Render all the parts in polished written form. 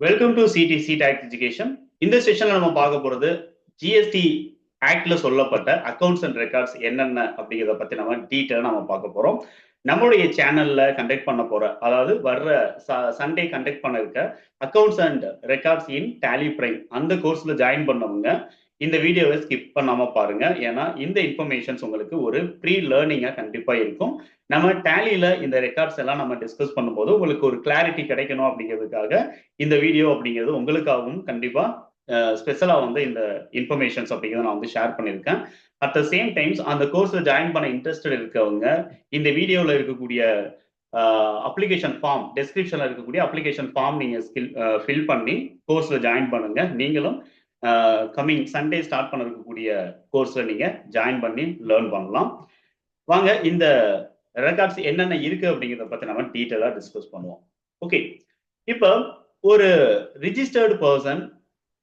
Welcome to CDC tax education. இந்த செஷன்ல நம்ம பார்க்க போறது ஜிஎஸ்டி ஆக்ட்ல சொல்லப்பட்ட அக்கௌண்ட்ஸ் அண்ட் ரெக்கார்ட்ஸ் என்னென்ன அப்படிங்கிறத பத்தி நம்ம டீட்டெயிலாக நம்ம பார்க்க போறோம். நம்மளுடைய சேனல்ல கண்டக்ட் பண்ண போற, அதாவது வர்ற சண்டே கண்டக்ட் பண்ண இருக்க accounts and records in Tally Prime அந்த கோர்ஸ்ல ஜாயின் பண்ணவங்க இந்த வீடியோவை ஸ்கிப் பண்ணாம பாருங்க. ஏன்னா இந்த இன்ஃபர்மேஷன்ஸ் உங்களுக்கு ஒரு ப்ரீ லேர்னிங்கா கண்டிப்பா இருக்கும். நம்ம டேலியில இந்த ரெக்கார்ட்ஸ் எல்லாம் நம்ம டிஸ்கஸ் பண்ணும்போது உங்களுக்கு ஒரு கிளாரிட்டி கிடைக்கணும் அப்படிங்கிறதுக்காக இந்த வீடியோ அப்படிங்கிறது உங்களுக்காகவும் கண்டிப்பா ஸ்பெஷலா வந்து இந்த இன்ஃபர்மேஷன்ஸ் அப்படிங்கிறத நான் வந்து ஷேர் பண்ணியிருக்கேன். அட் த சேம் டைம்ஸ் அந்த கோர்ஸ்ல ஜாயின் பண்ண இன்ட்ரெஸ்டட் இருக்கவங்க இந்த வீடியோவில் இருக்கக்கூடிய அப்ளிகேஷன் ஃபார்ம், டெஸ்கிரிப்ஷன்ல இருக்கக்கூடிய அப்ளிகேஷன் ஃபார்ம் நீங்க ஃபில் பண்ணி கோர்ஸ்ல ஜாயின் பண்ணுங்க. நீங்களும் கம்மிங் சண்டே ஸ்டார்ட் பண்ண இருக்கக்கூடிய கோர்ஸ்ல நீங்க ஜாயின் பண்ணி லேர்ன் பண்ணலாம். வாங்க இந்த ரெக்கார்ட்ஸ் என்னென்ன இருக்கு அப்படிங்கிறத பத்தி நம்ம டீட்டெயிலா டிஸ்கஸ் பண்ணுவோம். ஓகே, இப்போ ஒரு ரிஜிஸ்டர்டு பர்சன்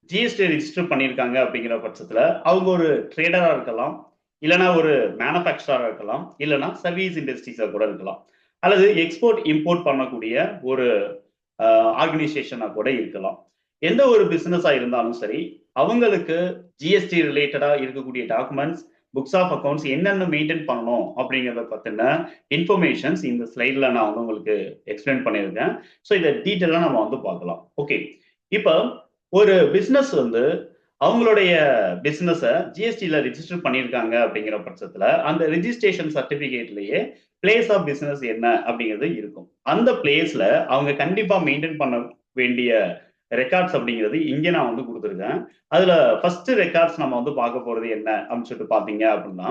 ஜிஎஸ்டி ரிஜிஸ்டர் பண்ணியிருக்காங்க அப்படிங்கிற பட்சத்துல அவங்க ஒரு ட்ரேடரா இருக்கலாம், இல்லைன்னா ஒரு மேனுஃபேக்சரா இருக்கலாம், இல்லைன்னா சர்வீஸ் இண்டஸ்ட்ரீஸா கூட இருக்கலாம், அல்லது எக்ஸ்போர்ட் இம்போர்ட் பண்ணக்கூடிய ஒரு ஆர்கனைசேஷனா கூட இருக்கலாம். எந்த ஒரு பிசினஸா இருந்தாலும் சரி, அவங்களுக்கு ஜிஎஸ்டி ரிலேட்டடா இருக்கக்கூடிய டாக்குமெண்ட்ஸ், புக்ஸ் ஆஃப் அக்கௌண்ட்ஸ் என்னென்ன மெயின்டைன் பண்ணணும் அப்படிங்கிறத பத்தின இன்ஃபர்மேஷன்ஸ் இந்த ஸ்லைட்ல நான் வந்து உங்களுக்கு எக்ஸ்பிளைன் பண்ணியிருக்கேன். ஸோ இதை டீட்டெயிலாக நம்ம வந்து பார்க்கலாம். ஓகே, இப்போ ஒரு பிஸ்னஸ் வந்து அவங்களுடைய பிஸ்னஸை ஜிஎஸ்டியில் ரிஜிஸ்டர் பண்ணியிருக்காங்க அப்படிங்கிற பட்சத்தில் அந்த ரிஜிஸ்ட்ரேஷன் சர்டிஃபிகேட்லேயே பிளேஸ் ஆஃப் பிஸ்னஸ் என்ன அப்படிங்கிறது இருக்கும். அந்த பிளேஸ்ல அவங்க கண்டிப்பாக மெயின்டைன் பண்ண வேண்டிய ரெக்கார்ட்ஸ் அப்படிங்கிறது இங்கே நான் வந்து கொடுத்துருக்கேன். அதுல ஃபர்ஸ்ட் ரெக்கார்ட்ஸ் நம்ம வந்து பார்க்க போறது என்ன அப்படின்னு சொல்லிட்டு பாத்தீங்க அப்படின்னா,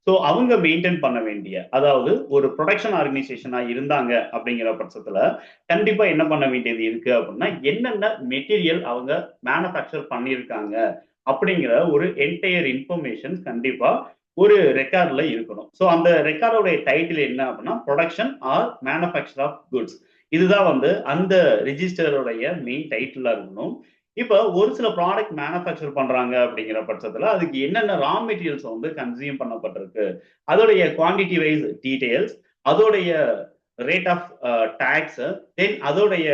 ஸோ அவங்க மெயின்டைன் பண்ண வேண்டிய, அதாவது ஒரு ப்ரொடக்ஷன் ஆர்கனைசேஷனா இருந்தாங்க அப்படிங்கிற பட்சத்துல கண்டிப்பா என்ன பண்ண வேண்டியது இருக்கு அப்படின்னா, என்னென்ன மெட்டீரியல் அவங்க மேனுஃபேக்சர் பண்ணியிருக்காங்க அப்படிங்கிற ஒரு என்டையர் இன்ஃபர்மேஷன் கண்டிப்பா ஒரு ரெக்கார்ட்ல இருக்கணும். ஸோ அந்த ரெக்கார்டோடைய டைட்டில் என்ன அப்படின்னா, production or manufacture of goods. இதுதான் வந்து அந்த ரிஜிஸ்டருடைய மெயின் டைட்டிலா இருக்கணும். இப்போ ஒரு சில ப்ராடக்ட் மேனுஃபேக்சர் பண்றாங்க அப்படிங்கிற பட்சத்துல அதுக்கு என்னென்ன ரா மெட்டீரியல்ஸ் வந்து கன்சியூம் பண்ணப்பட்டிருக்கு, அதோடைய குவான்டிட்டி வைஸ் டீடைல்ஸ், அதோடைய ரேட் ஆஃப் டாக்ஸ், தென் அதோடைய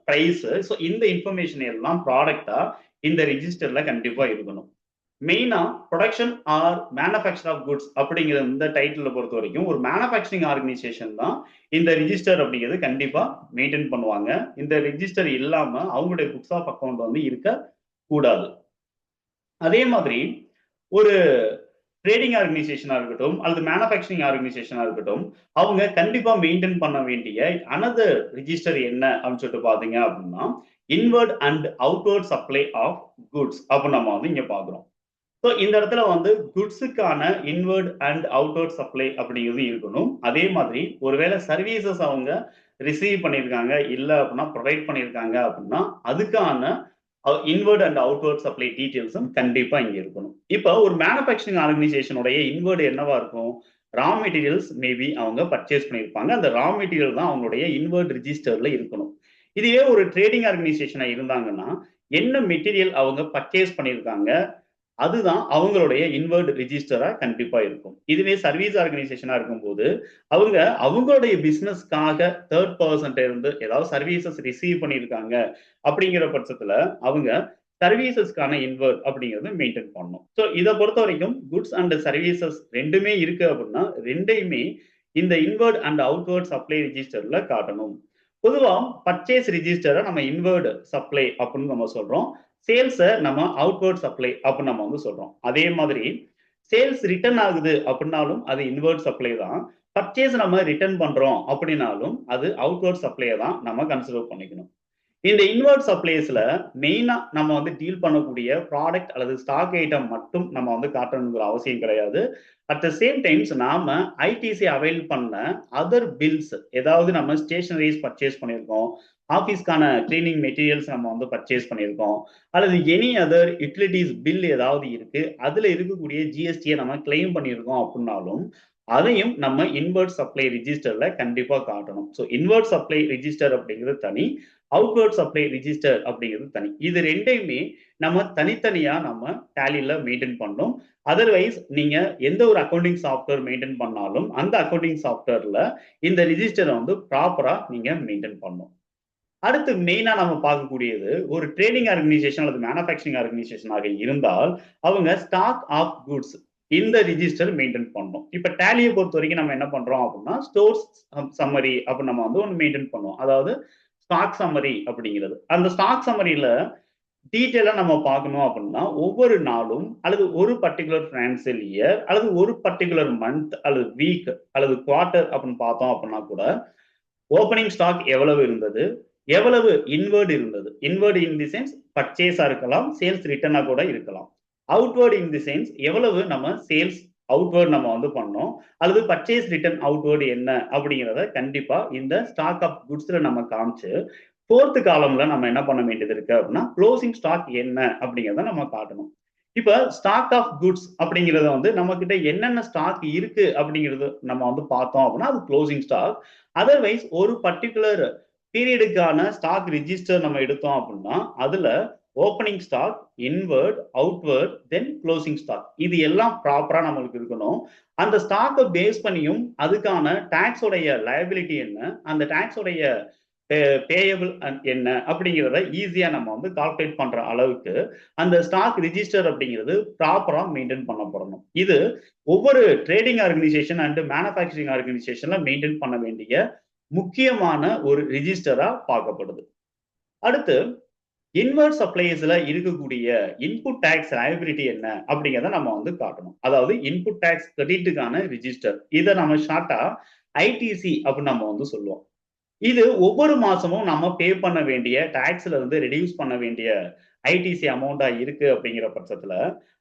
பிரைஸ். ஸோ இந்த இன்ஃபர்மேஷன் எல்லாம் ப்ராடக்டா இந்த ரிஜிஸ்டர்ல கண்டிப்பா இருக்கணும். மெயினா production or manufacture of goods அப்படிங்கிற இந்த டைட்டில் பொறுத்த வரைக்கும் ஒரு மேனுஃபேக்சரிங் ஆர்கனைசேஷன் தான் இந்த ரிஜிஸ்டர் அப்படிங்கிறது கண்டிப்பா மெயின்டைன் பண்ணுவாங்க. இந்த ரிஜிஸ்டர் இல்லாம அவங்களுடைய புக்ஸ் ஆஃப் அக்கௌண்ட் வந்து இருக்க கூடாது. அதே மாதிரி ஒரு ட்ரேடிங் ஆர்கனைசேஷனா இருக்கட்டும் அல்லது மேனுஃபேக்சரிங் ஆர்கனைசேஷனா இருக்கட்டும், அவங்க கண்டிப்பா மெயின்டைன் பண்ண வேண்டிய அனதர் ரிஜிஸ்டர் என்ன அப்படின்னு சொல்லிட்டு பாத்தீங்க அப்படின்னா, inward and outward supply of goods அப்படின்னு நம்ம வந்து இங்க பாக்குறோம். ஸோ இந்த இடத்துல வந்து குட்ஸுக்கான இன்வர்ட் அண்ட் அவுட்வர்ட் சப்ளை அப்படிங்கிறது இருக்கணும். அதே மாதிரி ஒருவேளை சர்வீசஸ் அவங்க ரிசீவ் பண்ணியிருக்காங்க, இல்லை அப்படின்னா ப்ரொவைட் பண்ணியிருக்காங்க அப்படின்னா அதுக்கான இன்வர்ட் அண்ட் அவுட்வர்ட் சப்ளை டீட்டெயில்ஸும் கண்டிப்பா இங்க இருக்கணும். இப்போ ஒரு மேனுஃபேக்சரிங் ஆர்கனைசேஷனுடைய இன்வர்ட் என்னவா இருக்கும்? ரா மெட்டீரியல்ஸ் மேபி அவங்க பர்ச்சேஸ் பண்ணியிருப்பாங்க. அந்த ரா மெட்டீரியல் தான் அவங்களுடைய இன்வர்ட் ரிஜிஸ்டர்ல இருக்கணும். இதுவே ஒரு ட்ரேடிங் ஆர்கனைசேஷனா இருந்தாங்கன்னா என்ன மெட்டீரியல் அவங்க பர்ச்சேஸ் பண்ணியிருக்காங்க அதுதான் அவங்களுடைய இன்வர்ட் ரிஜிஸ்டரா கண்டிப்பா இருக்கும். இதுவே சர்வீஸ் ஆர்கனைசேஷனா இருக்கும்போது அவங்க அவங்களுடைய பிசினஸ்க்காக தேர்ட் பர்சன்ட் இருந்து ஏதாவது சர்வீசஸ் ரிசீவ் பண்ணியிருக்காங்க அப்படிங்கிற பட்சத்துல அவங்க சர்வீசஸ்க்கான இன்வர்ட் அப்படிங்கிறது மெயின்டைன் பண்ணணும். ஸோ இதை பொறுத்த வரைக்கும் குட்ஸ் அண்ட் சர்வீசஸ் ரெண்டுமே இருக்கு அப்படின்னா ரெண்டையுமே இந்த இன்வர்ட் அண்ட் அவுட்வர்ட் சப்ளை ரிஜிஸ்டர்ல காட்டணும். பொதுவா பர்ச்சேஸ் ரிஜிஸ்டரை நம்ம இன்வர்ட் சப்ளை அப்படின்னு நம்ம சொல்றோம், சேல்ஸை நம்ம அவுட்வர்ட் சப்ளை அப்படின்னு நம்ம வந்து சொல்றோம். அதே மாதிரி சேல்ஸ் ரிட்டர்ன் ஆகுது அப்படின்னாலும் அது இன்வர்ட் சப்ளை தான். பர்ச்சேஸ் நம்ம ரிட்டர்ன் பண்றோம் அப்படின்னாலும் அது அவுட்வர்ட் சப்ளையை தான் நம்ம கன்சிடர் பண்ணிக்கணும். இந்த இன்வர்ட் சப்ளைஸ்ல மெயினா நம்ம வந்து டீல் பண்ணக்கூடிய ப்ராடக்ட் அல்லது ஸ்டாக் ஐட்டம் மட்டும் நம்ம வந்து காட்டணுங்கிற அவசியம் கிடையாது. அட் த சேம் டைம்ஸ் நாம ஐடிசி அவைல் பண்ண அதர் பில்ஸ், ஏதாவது நம்ம ஸ்டேஷனரிஸ் பர்ச்சேஸ் பண்ணியிருக்கோம், ஆஃபீஸ்க்கான கிளீனிங் மெட்டீரியல்ஸ் நம்ம வந்து பர்ச்சேஸ் பண்ணியிருக்கோம், அல்லது எனி அதர் யூட்டிலிட்டிஸ் பில் ஏதாவது இருக்கு, அதுல இருக்கக்கூடிய ஜிஎஸ்டியை நம்ம கிளைம் பண்ணியிருக்கோம் அப்படின்னாலும் அதையும் நம்ம இன்வர்ட் சப்ளை ரிஜிஸ்டர்ல கண்டிப்பா காட்டணும். ஸோ இன்வர்ட் சப்ளை ரிஜிஸ்டர் அப்படிங்கிறது தனி, அவுட்வர்ட் சப்ளை ரிஜிஸ்டர் அப்படிங்கிறது தனி. இது ரெண்டையுமே நம்ம தனித்தனியா நம்ம டேலியில மெயின்டைன் பண்ணணும். அதர்வைஸ் நீங்க எந்த ஒரு அக்கௌண்டிங் சாஃப்ட்வேர் மெயின்டைன் பண்ணாலும் அந்த அக்கௌண்டிங் சாஃப்ட்வேர்ல இந்த ரிஜிஸ்டரை வந்து ப்ராப்பரா நீங்க மெயின்டைன் பண்ணணும். அடுத்து மெயினா நம்ம பார்க்கக்கூடியது ஒரு ட்ரேடிங் ஆர்கனைசேஷன் அல்லது மேனுஃபேக்சரிங் ஆர்கனைசேஷனாக இருந்தால் அவங்க ஸ்டாக் ஆஃப் குட்ஸ் இந்த ரிஜிஸ்டர் மெயின்டைன் பண்ணணும். இப்ப டேலியை பொறுத்த வரைக்கும் நம்ம என்ன பண்றோம் அப்படின்னா ஸ்டோர்ஸ் சம்மரி அப்படின்னு நம்ம வந்து ஒன்று மெயின்டைன் பண்ணுவோம். அதாவது ஸ்டாக் சம்மரி அப்படிங்கிறது. அந்த ஸ்டாக் சம்மரியில டீட்டெயிலா நம்ம பார்க்கணும் அப்படின்னா ஒவ்வொரு நாளும் அல்லது ஒரு பர்டிகுலர் ஃபினான்சியல் இயர் அல்லது ஒரு பர்டிகுலர் மந்த் அல்லது வீக் அல்லது குவார்டர் அப்படின்னு பார்த்தோம் அப்படின்னா கூட ஓப்பனிங் ஸ்டாக் எவ்வளவு இருந்தது, எவ்வளவு இன்வர்ட் இருந்தது. இன்வர்ட் இன் தி சென்ஸ் பர்ச்சேஸா இருக்கலாம், சேல்ஸ் ரிட்டர்னா கூட இருக்கலாம். அவுட்வர்ட் இன் தி சென்ஸ் எவ்வளவு நம்ம சேல்ஸ் அவுட்வர்ட் நம்ம வந்து பண்ணோம் அல்லது பர்ச்சேஸ் ரிட்டர்ன் அவுட்வர்ட் என்ன அப்படிங்கிறத கண்டிப்பா இந்த ஸ்டாக் ஆஃப் குட்ஸ்ல நம்ம காமிச்சு ஃபோர்த் காலம்ல நம்ம என்ன பண்ண வேண்டியது இருக்கு அப்படின்னா க்ளோசிங் ஸ்டாக் என்ன அப்படிங்கிறத நம்ம காட்டணும். இப்ப ஸ்டாக் ஆஃப் குட்ஸ் அப்படிங்கிறத வந்து நம்ம கிட்ட என்னென்ன ஸ்டாக் இருக்கு அப்படிங்கிறது நம்ம வந்து பார்த்தோம் அப்படின்னா அது க்ளோசிங் ஸ்டாக். அதர்வைஸ் ஒரு பர்டிகுலர் பீரியடுக்கான ஸ்டாக் ரிஜிஸ்டர் நம்ம எடுத்தோம் அப்படின்னா அதுல opening stock, inward, outward, then closing stock இது எல்லாம் ப்ராப்பரா நம்மளுக்கு இருக்கணும். அந்த ஸ்டாக்கை பேஸ் பண்ணியும் அதுக்கான டாக்ஸோடைய லயபிலிட்டி என்ன, அந்த டாக்ஸோடைய பேயபிள் என்ன அப்படிங்கிறத ஈஸியா நம்ம வந்து கால்குலேட் பண்ற அளவுக்கு அந்த ஸ்டாக் ரிஜிஸ்டர் அப்படிங்கிறது ப்ராப்பரா மெயின்டைன் பண்ணப்படணும். இது ஒவ்வொரு ட்ரேடிங் ஆர்கனைசேஷன் அண்ட் மேனுஃபேக்சரிங் ஆர்கனைசேஷன்ல மெயின்டைன் பண்ண வேண்டிய முக்கியமான ஒரு ரிஜிஸ்டரா பார்க்கப்படுது. அடுத்து இன்வர்ட் சப்ளைஸ்ல இருக்கக்கூடிய இன்புட் டாக்ஸ் லயபிலிட்டி என்ன அப்படிங்கிறத நம்ம வந்து காட்டணும். அதாவது இன்புட் டாக்ஸ் கிரெடிட்டுக்கான ரிஜிஸ்டர் இதை நம்ம ஷார்ட்டா ஐடிசி அப்படின்னு நம்ம வந்து சொல்லுவோம். இது ஒவ்வொரு மாசமும் நம்ம பே பண்ண வேண்டிய டாக்ஸ்ல இருந்து ரெடியூஸ் பண்ண வேண்டிய ஐடிசி அமௌண்டா இருக்கு அப்படிங்கிற பட்சத்துல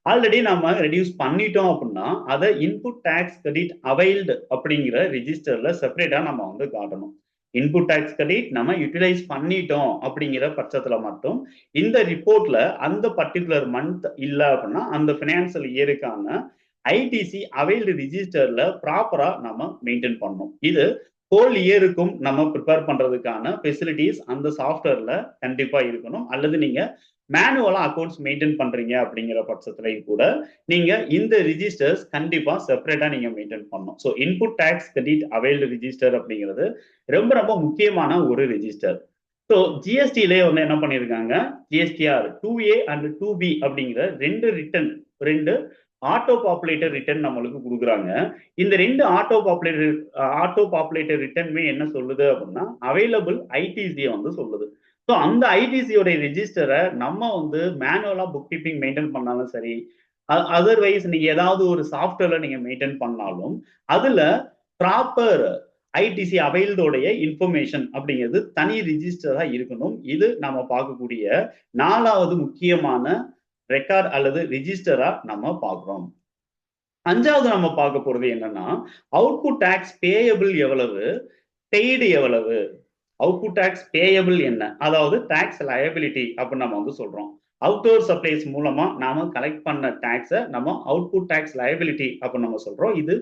ஆல்ரெடி நம்ம ரெடியூஸ் பண்ணிட்டோம் அப்படின்னா அதை இன்புட் டாக்ஸ் கிரெடிட் அவைல்டு அப்படிங்கிற ரிஜிஸ்டர்ல செப்பரேட்டா நம்ம வந்து காட்டணும். இன்புட் டாக்ஸ் கிரெடிட் நம்ம யூட்டிலைஸ் பண்ணிட்டோம் அப்படிங்கிற பட்சத்துல மட்டும் இந்த ரிப்போர்ட்ல அந்த பர்டிகுலர் மந்த் இல்ல அப்படின்னா அந்த பினான்சியல் இயருக்கான ஐடிசி அவைல்டு ரிஜிஸ்டர்ல ப்ராப்பரா நம்ம மெயின்டைன் பண்ணணும். இது ஹோல் இயருக்கும் நம்ம ப்ரிப்பேர் பண்றதுக்கான ஃபெசிலிட்டிஸ் அந்த சாஃப்ட்வேர்ல கண்டிப்பா இருக்கணும். அல்லது நீங்க மேனுவலா அக்கௌண்ட்ஸ் மெயின்டைன் பண்றீங்க அப்படிங்கிற பட்சத்துலையும் கூட நீங்க இந்த ரிஜிஸ்டர்ஸ் கண்டிப்பா செப்பரேட்டா நீங்க மெயின்டைன் பண்ணணும். So input tax credit availed register அப்படிங்கிறது ரொம்ப ரொம்ப முக்கியமான ஒரு ரிஜிஸ்டர். ஸோ ஜிஎஸ்டிலே வந்து என்ன பண்ணியிருக்காங்க, ஜிஎஸ்டிஆர் 2A அண்ட் 2B அப்படிங்கிற ரெண்டு ஆட்டோ பாப்புலேட்டர் ரிட்டர்ன் நம்மளுக்கு கொடுக்குறாங்க. இந்த ரெண்டு ஆட்டோ பாப்புலேட்டர் ரிட்டர்னுமே என்ன சொல்லுது அப்படின்னா அவைலபிள் ஐடிசியை வந்து சொல்லுது. ஸோ அந்த ஐடிசியோட ரெஜிஸ்டரை நம்ம வந்து மேனுவலா புக் கீப்பிங் மெயின்டைன் பண்ணாலும் சரி, அதர்வைஸ் நீங்க ஏதாவது ஒரு சாஃப்ட்வேர்ல நீங்க மெயின்டைன் பண்ணாலும் அதுல ப்ராப்பர் ஐடிசி அவைல்டோடைய இன்ஃபர்மேஷன் அப்படிங்கிறது தனி ரிஜிஸ்டரா இருக்கணும். இது நம்ம பார்க்கக்கூடிய 4வது முக்கியமான ரெக்கார்ட் அல்லது ரிஜிஸ்டரா நம்ம பார்க்கிறோம். 5வது நம்ம பார்க்க போறது என்னன்னா அவுட்புட் டாக்ஸ் பேயபிள் எவ்வளவு, பெய்டு எவ்வளவு. அவுட்புட் டாக்ஸ் பேயபிள் என்ன, அதாவது டாக்ஸ் லயபிலிட்டி அப்படின்னு நம்ம வந்து சொல்றோம். அவுட்டோர் சப்ளைஸ் மூலமா நாம கலெக்ட் பண்ண டாக்ஸை நம்ம அவுட்புட் டாக்ஸ் லயபிலிட்டி அப்படின்னு நம்ம சொல்றோம். இது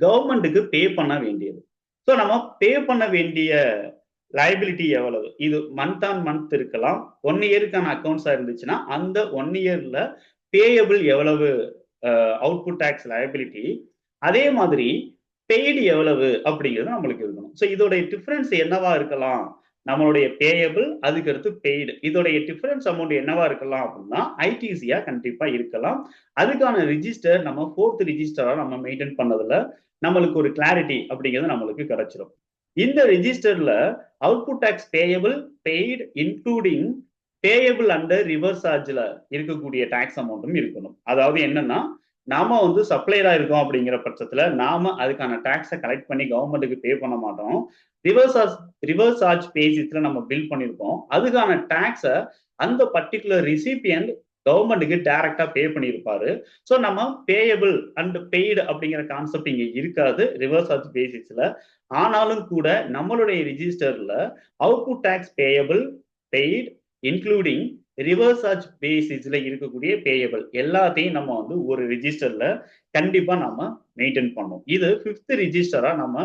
கவர்மெண்ட்டுக்கு பே பண்ண வேண்டியது. ஸோ நம்ம பே பண்ண வேண்டிய லயபிலிட்டி எவ்வளவு, இது மந்த் ஆன் மந்த் இருக்கலாம். 1 இயருக்கான அக்கௌண்ட்ஸா இருந்துச்சுன்னா அந்த 1 இயர்ல பேயபிள் எவ்வளவு அவுட்புட் டாக்ஸ் லயபிலிட்டி, அதே மாதிரி பெய்டு எவ்வளவு அப்படிங்கிறது நம்மளுக்கு இருக்கணும். ஸோ இதோடைய டிஃபரன்ஸ் என்னவா இருக்கலாம், நம்மளுடைய பேயபிள் அதுக்கு அடுத்து பெய்டு இதோடைய டிஃபரன்ஸ் அமௌண்ட் என்னவா இருக்கலாம் அப்படின்னா ஐடிசியா கண்டிப்பா இருக்கலாம். அதுக்கான ரிஜிஸ்டர் நம்ம 4th ரிஜிஸ்டரா நம்ம மெயின்டைன் பண்ணதுல நம்மளுக்கு ஒரு கிளாரிட்டி அப்படிங்கிறது நம்மளுக்கு கிடைச்சிடும். இந்த ரிஜிஸ்டர்ல output tax payable, paid including payable under reverse சார்ஜ்ல இருக்கக்கூடிய டாக்ஸ் அமௌண்ட்டும் இருக்கணும். அதாவது என்னன்னா நாம வந்து சப்ளையரா இருக்கோம் அப்படிங்கிற பட்சத்துல நாம அதுக்கான டாக்ஸை கலெக்ட் பண்ணி கவர்மெண்ட்டுக்கு பே பண்ண மாட்டோம். ரிவர்ஸ் சார்ஜ் பேசிஸ்ல நம்ம பில் பண்ணியிருக்கோம். அதுக்கான டாக்ஸை அந்த பர்டிகுலர் ரிசிபியன்ட் கவர்மெண்ட்டுக்கு டைரக்டா பே பண்ணியிருப்பாரு. ஸோ நம்ம பேயபிள் அண்ட் பெய்டு அப்படிங்கிற கான்செப்ட் இங்க இருக்காது ரிவர்ஸ் சார்ஜ் பேசிஸ்ல. ஆனாலும் கூட நம்மளுடைய ரிஜிஸ்டர்ல output tax payable, paid including reverse charge பேசிஸ்ல இருக்கக்கூடிய பேயபிள் எல்லாத்தையும் நம்ம வந்து ஒரு ரிஜிஸ்டர்ல கண்டிப்பா நம்ம மெயின்டைன் பண்ணோம். இது 5th ரிஜிஸ்டரா நம்ம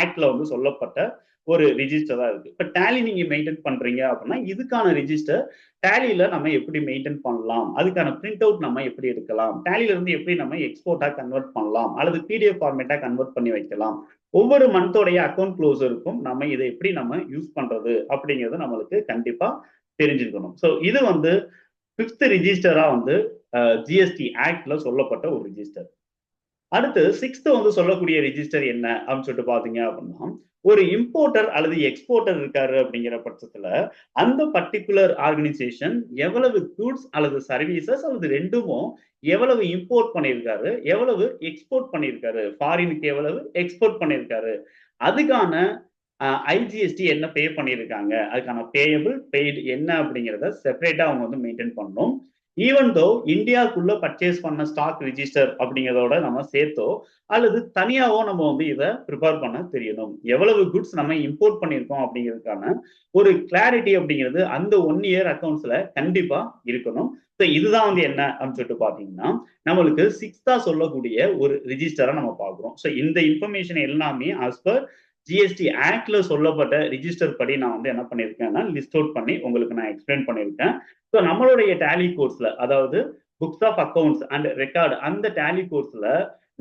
ஆக்ட்ல வந்து சொல்லப்பட்ட ஒரு ரிஜிஸ்டர் தான் இருக்கு. இப்ப டேலி நீங்க மெயின்டைன் பண்றீங்க அப்படின்னா இதுக்கான ரிஜிஸ்டர் டேலியில நம்ம எப்படி மெயின்டைன் பண்ணலாம், அதுக்கான பிரிண்ட் அவுட் நம்ம எப்படி எடுக்கலாம், டேலியில இருந்து எப்படி நம்ம எக்ஸ்போர்ட்டா கன்வெர்ட் பண்ணலாம் அல்லது பிடிஎஃப் ஃபார்மேட்டா கன்வெர்ட் பண்ணி வைக்கலாம், ஒவ்வொரு மந்தோடைய அக்கௌண்ட் க்ளோஸருக்கும் நம்ம இதை எப்படி நம்ம யூஸ் பண்றது அப்படிங்கிறது நம்மளுக்கு கண்டிப்பா தெரிஞ்சுக்கணும். ஸோ இது வந்து 5th ரிஜிஸ்டரா வந்து ஜிஎஸ்டி ஆக்ட்ல சொல்லப்பட்ட ஒரு ரிஜிஸ்டர். அடுத்து 6th வந்து சொல்லக்கூடிய ரிஜிஸ்டர் என்ன அப்படின்னு சொல்லிட்டு பாத்தீங்க அப்படின்னா, ஒரு இம்போர்ட்டர் அல்லது எக்ஸ்போர்ட்டர் இருக்காரு அப்படிங்கிற பட்சத்துல அந்த பர்டிகுலர் ஆர்கனைசேஷன் எவ்வளவு கூட்ஸ் அல்லது சர்வீசஸ் அல்லது ரெண்டுமோ எவ்வளவு இம்போர்ட் பண்ணியிருக்காரு, எவ்வளவு எக்ஸ்போர்ட் பண்ணியிருக்காரு, ஃபாரினுக்கு எவ்வளவு எக்ஸ்போர்ட் பண்ணியிருக்காரு, அதுக்கான ஐஜிஎஸ்டி என்ன பே பண்ணியிருக்காங்க, அதுக்கான பேயபிள் பெய்டு என்ன அப்படிங்கிறத செப்பரேட்டா அவங்க வந்து மெயின்டைன் பண்ணணும். ஈவன் தோ இந்தியாவுக்குள்ள பர்ச்சேஸ் பண்ண ஸ்டாக் ரிஜிஸ்டர் அப்படிங்கிறதோட நம்ம சேர்த்தோ அல்லது தனியாவோ நம்ம வந்து இதை ப்ரிப்பேர் பண்ண தெரியணும். எவ்வளவு குட்ஸ் நம்ம இம்போர்ட் பண்ணியிருக்கோம் அப்படிங்கிறதுக்கான ஒரு கிளாரிட்டி அப்படிங்கிறது அந்த 1 இயர் அக்கௌண்ட்ஸ்ல கண்டிப்பா இருக்கணும். ஸோ இதுதான் வந்து என்ன அப்படின்னு சொல்லிட்டு பாத்தீங்கன்னா நம்மளுக்கு 6th சொல்லக்கூடிய ஒரு ரிஜிஸ்டரா நம்ம பார்க்குறோம். ஸோ இந்த இன்ஃபர்மேஷன் எல்லாமே ஆஸ் பர் ஜிஎஸ்டி ஆக்ட்ல சொல்லப்பட்ட ரிஜிஸ்டர் படி நான் வந்து என்ன பண்ணியிருக்கேன்னா லிஸ்ட் அவுட் பண்ணி உங்களுக்கு நான் எக்ஸ்பிளைன் பண்ணியிருக்கேன். ஸோ நம்மளுடைய டேலி கோர்ஸ்ல அதாவது books of accounts and record அந்த டேலி கோர்ஸ்ல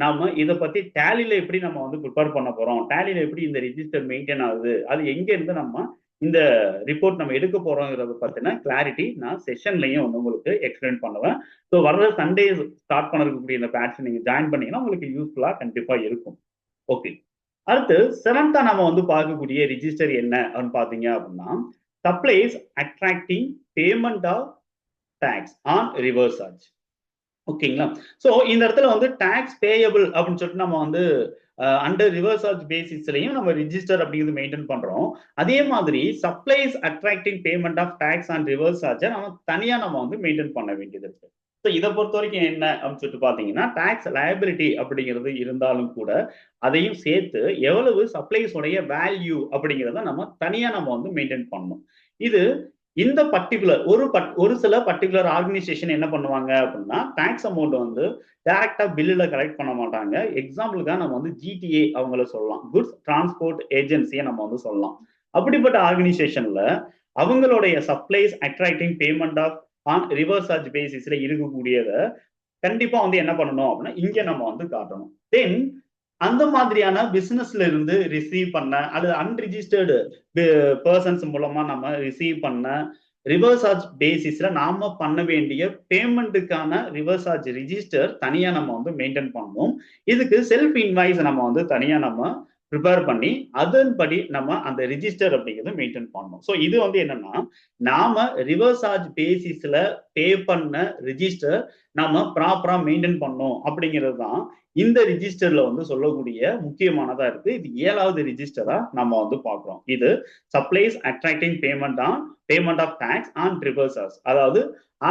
நாம இதை பத்தி டேலியில எப்படி நம்ம வந்து ப்ரிப்பேர் பண்ண போறோம், டேலியில எப்படி இந்த ரிஜிஸ்டர் மெயின்டைன் ஆகுது, அது எங்க இருந்து நம்ம இந்த ரிப்போர்ட் நம்ம எடுக்க போறோங்கிறத பத்தின கிளாரிட்டி நான் செஷன்லையும் வந்து உங்களுக்கு எக்ஸ்பிளைன் பண்ணுவேன். ஸோ வர்ற சண்டே ஸ்டார்ட் பண்ணக்கூடிய இந்த பேட்ச் நீங்க ஜாயின் பண்ணீங்கன்னா உங்களுக்கு யூஸ்ஃபுல்லா கண்டிப்பா இருக்கும். ஓகே, அடுத்து 7th நம்ம வந்து பார்க்கக்கூடிய ரிஜிஸ்டர் என்ன அப்படின்னு பாத்தீங்க அப்படின்னா supplies attracting payment of tax on reverse charge. ஓகேங்களா? ஸோ இந்த இடத்துல வந்து டாக்ஸ் பேயபிள் அப்படின்னு சொல்லிட்டு நம்ம வந்து அண்டர் ரிவர்ஸ் சார்ஜ் பேசிஸ்லயும் நம்ம ரிஜிஸ்டர் அப்படிங்கிறது மெயின்டைன் பண்றோம். அதே மாதிரி supplies attracting payment of tax on reverse சார்ஜை நம்ம தனியா நம்ம வந்து மெயின்டைன் பண்ண வேண்டியது இருக்கு. ஸோ இதை பொறுத்த வரைக்கும் என்ன அப்படின்னு சொல்லிட்டு பாத்தீங்கன்னா டாக்ஸ் லயபிலிட்டி அப்படிங்கிறது இருந்தாலும் கூட அதையும் சேர்த்து எவ்வளவு சப்ளைஸோடைய வேல்யூ அப்படிங்கிறத நம்ம தனியா நம்ம வந்து மெயின்டைன் பண்ணணும். இது இந்த பர்டிகுலர் ஒரு சில பர்டிகுலர் ஆர்கனைசேஷன் என்ன பண்ணுவாங்க அப்படின்னா டாக்ஸ் அமௌண்ட் வந்து டைரக்டா பில்லுல கலெக்ட் பண்ண மாட்டாங்க. எக்ஸாம்பிளுக்காக நம்ம வந்து ஜிடிஏ அவங்கள சொல்லலாம், குட்ஸ் டிரான்ஸ்போர்ட் ஏஜென்சியை நம்ம வந்து சொல்லலாம். அப்படிப்பட்ட ஆர்கனைசேஷன்ல அவங்களுடைய supplies attracting payment of on reverse charge பேசிஸ்ல இருக்கக்கூடியத கண்டிப்பா வந்து என்ன பண்ணணும் அப்படின்னா இங்க நம்ம வந்து காட்டணும். தென் அந்த மாதிரியான பிசினஸ்ல இருந்து ரிசீவ் பண்ண அல்லது அன்ரிஜிஸ்டர்டு பர்சன்ஸ் மூலமா நம்ம ரிசீவ் பண்ண ரிவர்ஸ் சார்ஜ் பேசிஸ்ல நாம பண்ண வேண்டிய பேமெண்ட்டுக்கான ரிவர்ஸ் சார்ஜ் ரிஜிஸ்டர் தனியா நம்ம வந்து மெயின்டைன் பண்ணணும். இதுக்கு செல்ஃப் இன்வாய்ஸ் நம்ம வந்து தனியா நம்ம ப்ரிப்பேர் பண்ணி அதன்படி நம்ம அந்த ரிஜிஸ்டர் அப்படிங்கிறது மெயின்டைன் பண்ணணும். ஸோ இது வந்து என்னன்னா நாம ரிவர்ஸ் சார்ஜ் பேசிஸ்ல பே பண்ண ரிஜிஸ்டர் நாம ப்ராப்பரா மெயின்டைன் பண்ணணும் அப்படிங்கிறது தான் இந்த ரிஜிஸ்டர்ல வந்து சொல்லக்கூடிய முக்கியமானதா இருக்கு. இது 7வது ரிஜிஸ்டரா நம்ம வந்து பார்க்கிறோம். இது supplies attracting payment of tax on reverse charge, அதாவது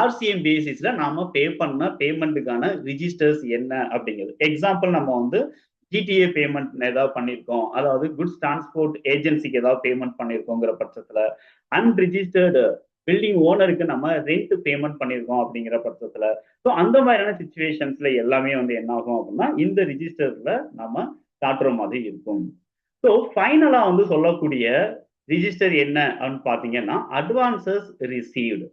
ஆர்சிஎம் பேசிஸ்ல நாம பே பண்ண பேமெண்ட்டுக்கான ரிஜிஸ்டர்ஸ் என்ன அப்படிங்கிறது. எக்ஸாம்பிள் நம்ம வந்து ஜிடிஏ பேமெண்ட் ஏதாவது பண்ணியிருக்கோம், அதாவது குட்ஸ் டிரான்ஸ்போர்ட் ஏஜென்சிக்கு ஏதாவது பேமெண்ட் பண்ணியிருக்கோங்கிற பட்சத்துல அன்ரிஜிஸ்டர்டு பில்டிங் ஓனருக்கு நம்ம ரெண்ட் பேமெண்ட் பண்ணியிருக்கோம் அப்படிங்கிற பட்சத்துல ஸோ அந்த மாதிரியான சுச்சுவேஷன்ஸ்ல எல்லாமே வந்து என்ன ஆகும் அப்படின்னா இந்த ரிஜிஸ்டர்ல நம்ம காட்டுற மாதிரி இருக்கும். ஸோ ஃபைனலா வந்து சொல்லக்கூடிய ரிஜிஸ்டர் என்ன அப்படின்னு பாத்தீங்கன்னா advances received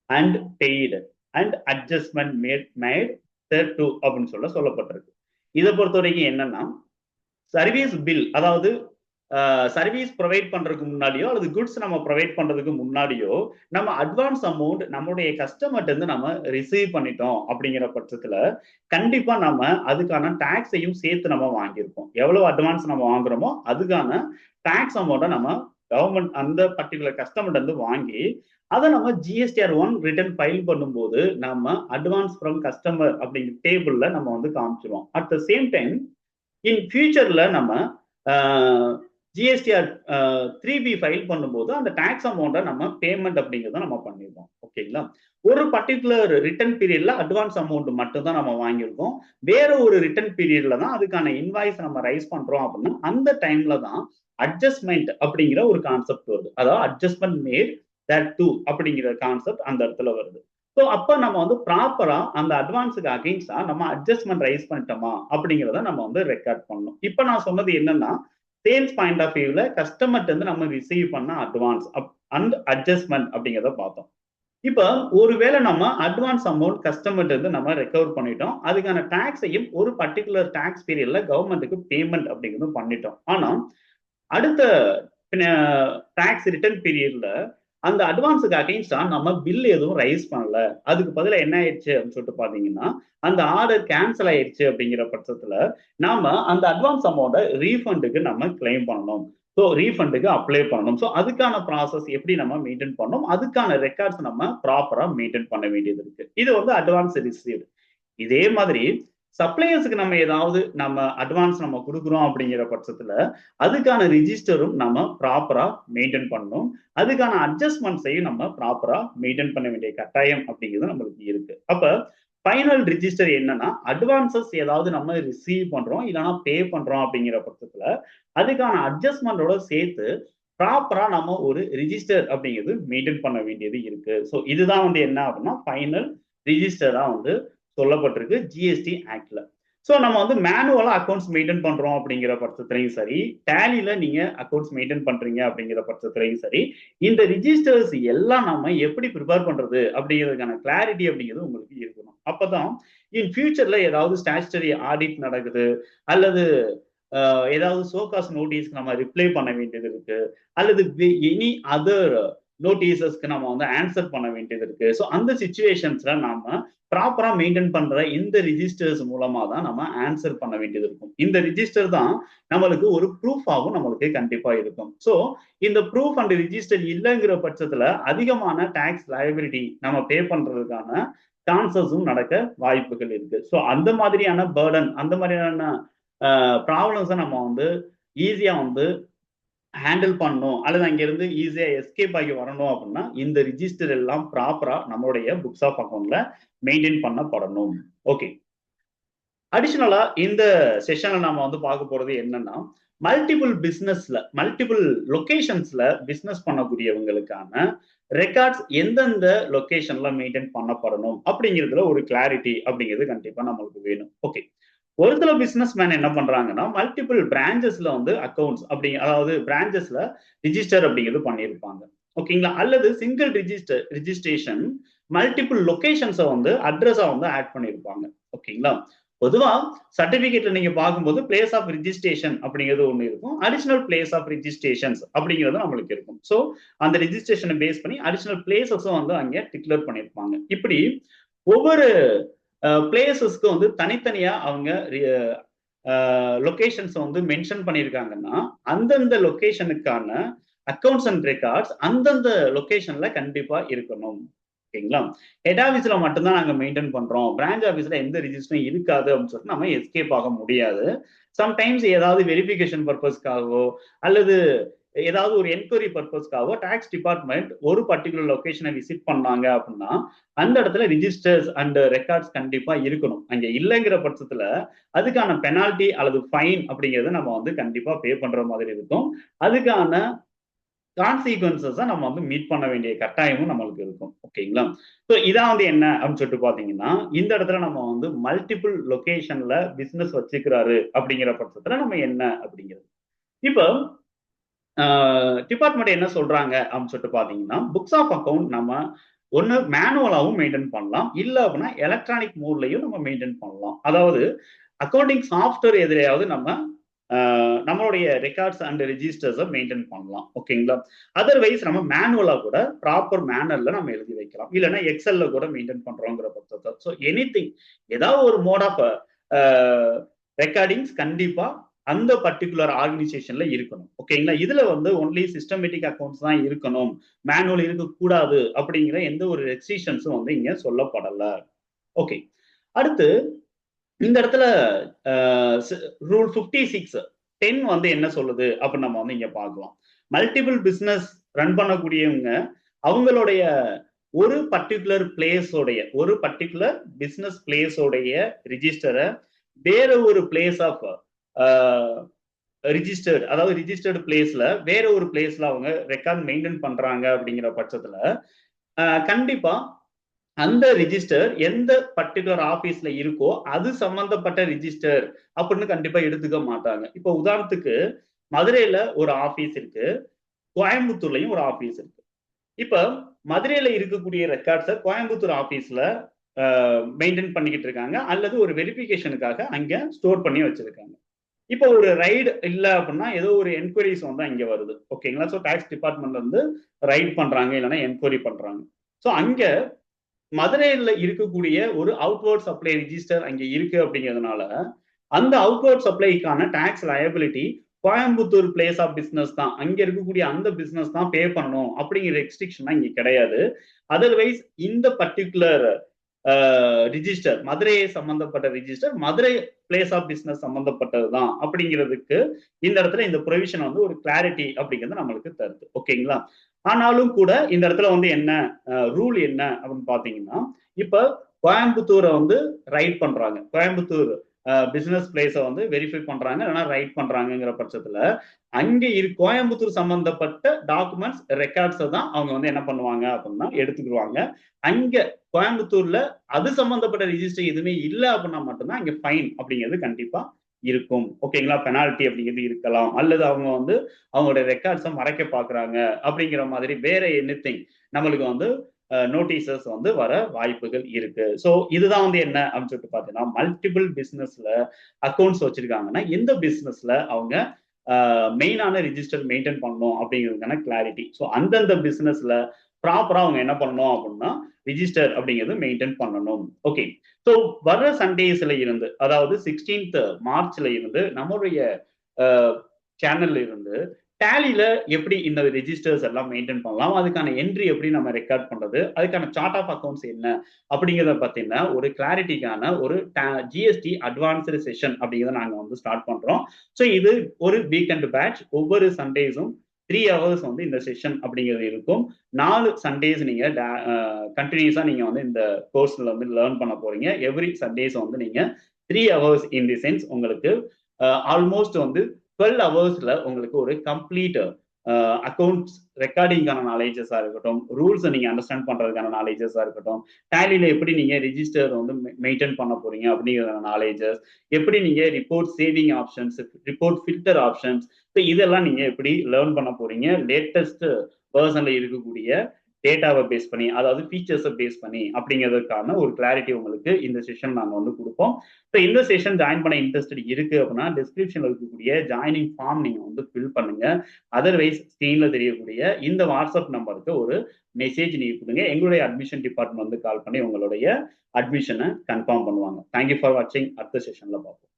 and paid and adjustment made thereto அப்படின்னு சொல்லப்பட்டிருக்கு. இதை பொறுத்த வரைக்கும் என்னன்னா சர்வீஸ் பில், அதாவது சர்வீஸ் ப்ரொவைட் பண்றதுக்கு முன்னாடியோ அல்லது குட்ஸ் நம்ம ப்ரொவைட் பண்றதுக்கு முன்னாடியோ நம்ம அட்வான்ஸ் அமௌண்ட் நம்மளுடைய கஸ்டமர்ட்ட இருந்து நம்ம ரிசீவ் பண்ணிட்டோம் அப்படிங்கிற பட்சத்துல கண்டிப்பா நம்ம அதுக்கான டாக்ஸையும் சேர்த்து நம்ம வாங்கியிருப்போம். எவ்வளவு அட்வான்ஸ் நம்ம வாங்குறோமோ அதுக்கான டாக்ஸ் அமௌண்ட்டை நம்ம கவர்மெண்ட் அந்த பர்டிகுலர் கஸ்டமர்ட்ட இருந்து வாங்கி அதை நம்ம GSTR-1 ரிட்டர்ன் ஃபைல் பண்ணும்போது நம்ம அட்வான்ஸ் ஃப்ரம் கஸ்டமர் அப்படிங்கிற டேபிள்ல நம்ம வந்து காமிச்சிருவோம். At the same time in ஃபியூச்சர்ல நம்ம GSTR-3B ஃபைல் பண்ணும்போது அந்த டாக்ஸ் அமௌண்ட்டை நம்ம பேமெண்ட் அப்படிங்கிறத நம்ம பண்ணிருக்கோம். ஓகேங்களா? ஒரு பர்டிகுலர் ரிட்டர்ன் பீரியட்ல அட்வான்ஸ் அமௌண்ட் மட்டும் தான் நம்ம வாங்கியிருக்கோம். வேற ஒரு ரிட்டர்ன் பீரியட்ல தான் அதுக்கான இன்வாய்ஸ் நம்ம ரைஸ் பண்றோம் அப்படின்னா அந்த டைம்ல தான் அட்ஜஸ்ட்மெண்ட் அப்படிங்கிற ஒரு கான்செப்ட் வருது. அதாவது அட்ஜஸ்ட்மெண்ட் மேட் thereto அப்படிங்கிற கான்செப்ட் அந்த இடத்துல வருது. ஸோ அப்ப நம்ம வந்து ப்ராப்பரா அந்த அட்வான்ஸுக்கு அகைன்ஸ்டா நம்ம அட்ஜஸ்ட்மெண்ட் ரைஸ் பண்ணிட்டோமா அப்படிங்கிறத நம்ம வந்து ரெக்கார்ட் பண்ணணும். இப்ப நான் சொன்னது என்னன்னா சேல்ஸ் பாயிண்ட் ஆஃப் வியூல கஸ்டமர்ட்ட இருந்து நம்ம ரிசீவ் பண்ண அட்வான்ஸ் அண்ட் அட்ஜஸ்ட்மெண்ட் அப்படிங்கிறத பார்த்தோம். இப்ப ஒருவேளை நம்ம அட்வான்ஸ் அமௌண்ட் கஸ்டமர்ட்ட இருந்து நம்ம ரெக்கவர் பண்ணிட்டோம். அதுக்கான டாக்ஸையும் ஒரு பர்டிகுலர் டாக்ஸ் பீரியட்ல கவர்மெண்ட்டுக்கு பேமெண்ட் அப்படிங்கிறதும் பண்ணிட்டோம். ஆனா அடுத்த டாக்ஸ் ரிட்டர்ன் பீரியட்ல அந்த அட்வான்ஸுக்கு அகைன்ஸ்டா நம்ம பில் எதுவும் ரைஸ் பண்ணல. அதுக்கு பதிலா என்ன ஆயிடுச்சு அப்படின்னு சொல்லிட்டு பாத்தீங்கன்னா, அந்த ஆர்டர் கேன்சல் ஆயிடுச்சு அப்படிங்கிற பட்சத்துல நாம அந்த அட்வான்ஸ் அமௌண்ட்டை ரீஃபண்டுக்கு நம்ம கிளைம் பண்ணணும். ஸோ ரீஃபண்டுக்கு அப்ளை பண்ணணும். ஸோ அதுக்கான ப்ராசஸ் எப்படி நம்ம மெயின்டைன் பண்ணணும், அதுக்கான ரெக்கார்ட்ஸ் நம்ம ப்ராப்பரா மெயின்டைன் பண்ண வேண்டியது இருக்கு. இது வந்து அட்வான்ஸ் ரிசீவ்டு. இதே மாதிரி சப்ளையர்ஸுக்கு நம்ம ஏதாவது நம்ம அட்வான்ஸ் நம்ம கொடுக்குறோம் அப்படிங்கிற பட்சத்துல அதுக்கான ரிஜிஸ்டரும் நம்ம ப்ராப்பரா மெயின்டைன் பண்ணணும். அதுக்கான அட்ஜஸ்ட்மெண்ட்ஸையும் நம்ம ப்ராப்பரா மெயின்டைன் பண்ண வேண்டிய கட்டாயம் அப்படிங்கிறது நம்மளுக்கு இருக்கு. அப்ப ஃபைனல் ரிஜிஸ்டர் என்னன்னா, அட்வான்சஸ் ஏதாவது நம்ம ரிசீவ் பண்றோம் இல்லைன்னா பே பண்றோம் அப்படிங்கிற பட்சத்துல அதுக்கான அட்ஜஸ்ட்மெண்டோட சேர்த்து ப்ராப்பரா நம்ம ஒரு ரிஜிஸ்டர் அப்படிங்கிறது மெயின்டைன் பண்ண வேண்டியது இருக்கு. ஸோ இதுதான் வந்து என்ன அப்படின்னா ஃபைனல் ரிஜிஸ்டரா வந்து சொல்லப்பட்டிருக்கு ஜிஎஸ்டி ஆக்ட்ல. ஸோ நம்ம வந்து மேனுவலா அக்கௌண்ட்ஸ் மெயின்டைன் பண்றோம் அப்படிங்கிற பட்சத்துலையும் சரி, டேலியில நீங்க அக்கௌண்ட்ஸ் மெயின்டைன் பண்றீங்க அப்படிங்கிற பட்சத்துலையும் சரி, இந்த ரிஜிஸ்டர்ஸ் எல்லாம் நம்ம எப்படி ப்ரிப்பேர் பண்றது அப்படிங்கிறதுக்கான கிளாரிட்டி அப்படிங்கிறது உங்களுக்கு இருக்கணும். அப்பதான் இன் ஃபியூச்சர்ல ஏதாவது ஸ்டாச்சுட்டரி ஆடிட் நடக்குது அல்லது ஏதாவது சோகாஸ் நோட்டீஸ்க்கு நம்ம ரிப்ளை பண்ண வேண்டியது இருக்கு அல்லது எனி அதர் நோட்டீசஸ்க்கு நம்ம வந்து ஆன்சர் பண்ண வேண்டியது இருக்கு. ஸோ அந்த சிச்சுவேஷன்ஸ்ல நாம ப்ராப்பரா மெயின்டைன் பண்ற இந்த ரிஜிஸ்டர்ஸ் மூலமா தான் நம்ம ஆன்சர் பண்ண வேண்டியது இருக்கும். இந்த ரிஜிஸ்டர் தான் நம்மளுக்கு ஒரு ப்ரூஃபாகவும் நம்மளுக்கு கண்டிப்பா இருக்கும். ஸோ இந்த ப்ரூஃப் அண்ட் ரிஜிஸ்டர் இல்லைங்கிற பட்சத்துல அதிகமான டாக்ஸ் லயபிலிட்டி நம்ம பே பண்றதுக்கான சான்சஸும் நடக்க வாய்ப்புகள் இருக்கு. ஸோ அந்த மாதிரியான பேர்டன், அந்த மாதிரியான ப்ராப்ளம்ஸை நம்ம வந்து ஈஸியா வந்து ஹேண்டில் பண்ணணும் அல்லது அங்கிருந்து ஈஸியா எஸ்கேப் ஆகி வரணும் அப்படின்னா இந்த ரிஜிஸ்டர் எல்லாம் ப்ராப்பரா நம்மளுடைய புக்ஸ் ஆஃப் அக்கௌண்ட்ல மெயின்டைன் பண்ணப்படணும். ஓகே, அடிஷனலா இந்த செஷன்ல நாம வந்து பார்க்க போறது என்னன்னா, மல்டிபிள் லொகேஷன்ஸ்ல பிசினஸ் பண்ணக்கூடியவங்களுக்கான ரெக்கார்ட்ஸ் எந்தெந்த லொகேஷன்ல மெயின்டைன் பண்ணப்படணும் அப்படிங்கிறதுல ஒரு கிளாரிட்டி அப்படிங்கிறது கண்டிப்பா நம்மளுக்கு வேணும். ஓகே, ஒரு சில பிசினஸ் மேன் என்ன பண்றாங்கன்னா மல்டிபிள் பிரான்ச்சஸ்ல வந்து அக்கௌண்ட்ஸ் அப்படி, அதாவது பிரான்ச்சஸ்ல ரிஜிஸ்டர் அப்படிங்கிறது பண்ணியிருப்பாங்க. ஓகேங்களா, அல்லது சிங்கிள் ரிஜிஸ்ட்ரேஷன் மல்டிபிள் லொகேஷன்ஸை வந்து அட்ரஸா வந்து ஆட் பண்ணியிருப்பாங்க. ஓகேங்களா, பொதுவா சர்டிபிகேட்ல நீங்க பார்க்கும்போது பிளேஸ் ஆஃப் ரிஜிஸ்ட்ரேஷன் அப்படிங்கிறது ஒன்று இருக்கும், அடிஷனல் பிளேஸ் ஆஃப் ரிஜிஸ்ட்ரேஷன்ஸ் அப்படிங்கிறது நம்மளுக்கு இருக்கும். ஸோ அந்த ரிஜிஸ்ட்ரேஷனை பேஸ் பண்ணி அடிஷனல் பிளேசஸும் வந்து அங்கே டிக்ளேர் பண்ணியிருப்பாங்க. இப்படி ஒவ்வொரு பிளேசஸ்க்கு வந்து தனித்தனியா அவங்க லொகேஷன்ஸ் வந்து மென்ஷன் பண்ணியிருக்காங்கன்னா அந்தந்த லொகேஷனுக்கான அக்கௌண்ட்ஸ் அண்ட் ரெக்கார்ட்ஸ் அந்தந்த லொகேஷன்ல கண்டிப்பா இருக்கணும். ஓகேங்களா, ஹெட் ஆஃபீஸ்ல மட்டும்தான் நாங்க மெயின்டைன் பண்றோம், பிரான்ச் ஆஃபீஸ்ல எந்த ரிஜிஸ்டரும் இருக்காது அப்படின்னு சொல்லிட்டு நம்ம எஸ்கேப் ஆக முடியாது. சம்டைம்ஸ் ஏதாவது வெரிஃபிகேஷன் பர்பஸ்க்காகவோ அல்லது ஏதாவது ஒரு என்கொயரி பர்பஸ்க்காகவோ டாக்ஸ் டிபார்ட்மெண்ட் ஒரு பர்டிகுலர் லொகேஷனை விசிட் பண்ணாங்க அப்படின்னா அந்த இடத்துல ரிஜிஸ்டர்ஸ் அண்ட் ரெக்கார்ட்ஸ் கண்டிப்பா இருக்கணும். அங்க இல்லைங்கிற பட்சத்துல அதுக்கான பெனால்டி அல்லது ஃபைன் அப்படிங்கிறத நம்ம வந்து கண்டிப்பா பே பண்ற மாதிரி இருக்கும். அதுக்கான கான்சிக்வன்சஸ் நம்ம வந்து மீட் பண்ண வேண்டிய கட்டாயமும் நம்மளுக்கு இருக்கும். ஓகேங்களா, ஸோ இதான் வந்து என்ன அப்படின்னு சொல்லிட்டு பாத்தீங்கன்னா, இந்த இடத்துல நம்ம வந்து மல்டிபிள் லொகேஷன்ல பிசினஸ் வச்சுக்கிறாரு அப்படிங்கிற பட்சத்துல நம்ம என்ன அப்படிங்கிறது. இப்போ டிபார்ட்மெண்ட் என்ன சொல்றாங்க அப்படின்னு சொல்லிட்டு பாத்தீங்கன்னா, புக்ஸ் ஆஃப் அக்கௌண்ட் நம்ம ஒன்னு மேனுவலாவும் மெயின்டைன் பண்ணலாம், இல்ல அப்படின்னா எலக்ட்ரானிக் மோட்லயும் நம்ம மெயின்டைன் பண்ணலாம். அதாவது அக்கௌண்டிங் சாஃப்ட்வேர் எதிரையாவது நம்ம நம்மளுடைய ரெக்கார்ட்ஸ் அண்ட் ரெஜிஸ்டர்ஸை மெயின்டைன் பண்ணலாம். ஓகேங்களா, அதர்வைஸ் நம்ம மேனுவலா கூட ப்ராப்பர் மேனர்ல நம்ம எழுதி வைக்கலாம், இல்லைன்னா எக்ஸல்ல கூட மெயின்டைன் பண்றோங்கிற பட்சத்தை. ஸோ எனிதிங் ஏதாவது ஒரு மோட் ஆஃப் ரெக்கார்டிங்ஸ் கண்டிப்பா அந்த பர்டிகுலர் ஆர்கனைசேஷன்ல இருக்கணும். ஓகேங்களா, இதுல வந்து ஒன்லி சிஸ்டமேட்டிக் அக்கௌண்ட்ஸ் தான் இருக்கணும், மேனுவல் இருக்கக்கூடாது அப்படிங்கிற எந்த ஒரு ரெஸ்ட்ரிக்ஷன்ஸும் வந்து இங்க சொல்லப்படல. ஓகே, அடுத்து இந்த இடத்துல ரூல் 56(10) வந்து என்ன சொல்லுது அப்படின்னு நம்ம வந்து இங்க பார்க்கலாம். மல்டிபிள் பிசினஸ் ரன் பண்ணக்கூடியவங்க அவங்களுடைய ஒரு பர்டிகுலர் பிசினஸ் பிளேஸோடைய ரிஜிஸ்டரை வேற ஒரு பிளேஸ் ஆஃப் ரிஜிஸ்டர்டு, அதாவது ரிஜிஸ்டர்டு பிளேஸ்ல வேற ஒரு பிளேஸ்ல அவங்க ரெக்கார்ட் மெயின்டைன் பண்றாங்க அப்படிங்கிற பட்சத்துல கண்டிப்பா அந்த ரிஜிஸ்டர் எந்த பர்டிகுலர் ஆபீஸ்ல இருக்கோ அது சம்பந்தப்பட்ட ரிஜிஸ்டர் அப்படின்னு கண்டிப்பா எடுத்துக்க மாட்டாங்க. இப்போ உதாரணத்துக்கு மதுரையில ஒரு ஆபீஸ் இருக்கு, கோயம்புத்தூர்லயும் ஒரு ஆபீஸ் இருக்கு. இப்ப மதுரையில இருக்கக்கூடிய ரெக்கார்ட்ஸை கோயம்புத்தூர் ஆபீஸ்ல மெயின்டைன் பண்ணிக்கிட்டு இருக்காங்க, அல்லது ஒரு வெரிஃபிகேஷனுக்காக அங்க ஸ்டோர் பண்ணி வச்சிருக்காங்க. இப்போ ஒரு ரைடு இல்ல அப்படின்னா ஏதோ ஒரு என்கொயரிஸ் வந்து அங்க வருது, ஓகேங்களா? ஸோ டாக்ஸ் டிபார்ட்மெண்ட்ல இருந்து ரைட் பண்றாங்க, இல்லைன்னா என்கொயரி பண்றாங்க. ஸோ அங்க மதுரையில இருக்கக்கூடிய ஒரு அவுட்வர்ட் சப்ளை ரிஜிஸ்டர் அங்க இருக்கு அப்படிங்கிறதுனால அந்த அவுட்வர்ட் சப்ளைக்கான tax liability Coimbatore place of business தான், அங்க இருக்கக்கூடிய அந்த பிசினஸ் தான் பே பண்ணணும் அப்படிங்கிற ரெஸ்ட்ரிக்ஷன் இங்க கிடையாது. அதர்வைஸ் இந்த பர்டிகுலர் ரிஜிஸ்டர் மதுரை சம்பந்தப்பட்ட register Madurai place of business சம்பந்தப்பட்டது தான் அப்படிங்கிறதுக்கு இந்த இடத்துல இந்த ப்ரொவிஷன் வந்து ஒரு கிளாரிட்டி அப்படிங்கிறது நம்மளுக்கு தருது, ஓகேங்களா? ஆனாலும் கூட இந்த இடத்துல வந்து என்ன ரூல் என்ன அப்படின்னு பாத்தீங்கன்னா, இப்ப கோயம்புத்தூரை வந்து ரைட் பண்றாங்க, கோயம்புத்தூர் பிசினஸ் பிளேஸை வந்து வெரிஃபை பண்றாங்க, இல்லைன்னா ரைட் பண்றாங்கிற பட்சத்துல அங்க கோயம்புத்தூர் சம்பந்தப்பட்ட டாக்குமெண்ட்ஸ் ரெக்கார்ட்ஸை தான் அவங்க வந்து என்ன பண்ணுவாங்க அப்படின்னா எடுத்துக்கிடுவாங்க. அங்க கோயம்புத்தூர்ல அது சம்பந்தப்பட்ட ரிஜிஸ்டர் எதுவுமே இல்லை அப்படின்னா மட்டும்தான் இங்க ஃபைன் அப்படிங்கிறது கண்டிப்பா இருக்கும், ஓகேங்களா? பெனால்டி அப்படிங்கிறது இருக்கலாம், அல்லது அவங்க வந்து அவங்களோட ரெக்கார்ட்ஸை மறைக்க பாக்குறாங்க அப்படிங்கிற மாதிரி வேற எனிதிங் நம்மளுக்கு வந்து நோட்டீசஸ் வந்து வர வாய்ப்புகள் இருக்கு. ஸோ இதுதான் வந்து என்ன அப்படின்னு சொல்லிட்டு பார்த்தீங்கன்னா, மல்டிபிள் பிசினஸ்ல அக்கௌண்ட்ஸ் வச்சிருக்காங்கன்னா எந்த பிசினஸ்ல அவங்க மெயினான ரிஜிஸ்டர் மெயின்டைன் பண்ணணும் அப்படிங்கிறதுக்கான கிளாரிட்டி. ஸோ அந்தந்த பிசினஸ்ல ப்ராப்பரா அவங்க என்ன பண்ணணும் அப்படின்னா ரிஜிஸ்டர் அப்படிங்கிறது மெயின்டைன் பண்ணணும். ஓகே, ஸோ வர்ற சண்டேஸ்ல இருந்து, அதாவது 16th மார்ச்ல இருந்து நம்மளுடைய சேனல்ல இருந்து டேலில எப்படி இந்த ரெஜிஸ்டர்ஸ் எல்லாம் மெயின்டைன் பண்ணலாம், அதுக்கான என்ட்ரி எப்படி நம்ம ரெக்கார்ட் பண்றது, அதுக்கான சார்ட் ஆஃப் அக்கௌண்ட்ஸ் என்ன அப்படிங்கிறத பத்தின ஒரு கிளாரிட்டிக்கான ஒரு ஜிஎஸ்டி அட்வான்ஸ்டு செஷன் அப்படிங்கிறத நாங்க வந்து ஸ்டார்ட் பண்றோம். ஸோ இது ஒரு வீக்கெண்ட் பேட்ச், ஒவ்வொரு சண்டேஸும் 3 hours வந்து இந்த செஷன் அப்படிங்கிறது இருக்கும். 4 சண்டேஸ் நீங்க கண்டினியூஸா நீங்க வந்து இந்த கோர்ஸ்ல வந்து லேர்ன் பண்ண போறீங்க. எவ்ரி சண்டேஸ் வந்து நீங்க 3 hours இன் தி சென்ஸ் உங்களுக்கு ஆல்மோஸ்ட் வந்து 12 ஹவர்ஸ்ல உங்களுக்கு ஒரு கம்ப்ளீட் அக்கௌண்ட்ஸ் ரெக்கார்டிங்கான நாலேஜஸா இருக்கட்டும், ரூல்ஸை நீங்க அண்டர்ஸ்டாண்ட் பண்றதுக்கான நாலேஜஸா இருக்கட்டும், டேலியில எப்படி நீங்க ரிஜிஸ்டர் வந்து மெயின்டைன் பண்ண போறீங்க அப்படிங்கிற நாலேஜஸ், எப்படி நீங்க report saving options, report filter options, இதெல்லாம் நீங்க எப்படி லேர்ன் பண்ண போறீங்க, லேட்டஸ்ட் வெர்ஷன்ல இருக்கக்கூடிய டேட்டாவை பேஸ் பண்ணி, அதாவது ஃபீச்சர்ஸை பேஸ் பண்ணி அப்படிங்கிறதுக்கான ஒரு கிளாரிட்டி உங்களுக்கு இந்த செஷன் நாங்கள் வந்து கொடுப்போம். ஸோ இந்த செஷன் ஜாயின் பண்ண இன்ட்ரெஸ்டட் இருக்கு அப்படின்னா டிஸ்கிரிப்ஷன்ல இருக்கக்கூடிய ஜாயினிங் ஃபார்ம் நீங்க வந்து ஃபில் பண்ணுங்க. அதர்வைஸ் ஸ்க்ரீன்ல தெரியக்கூடிய இந்த வாட்ஸ்அப் நம்பருக்கு ஒரு மெசேஜ் நீங்க கொடுங்க. எங்களுடைய அட்மிஷன் டிபார்ட்மெண்ட் வந்து கால் பண்ணி உங்களுடைய அட்மிஷனை கன்ஃபார்ம் பண்ணுவாங்க. தேங்க்யூ ஃபார் வாட்சிங். அடுத்த செஷன்ல பார்ப்போம்.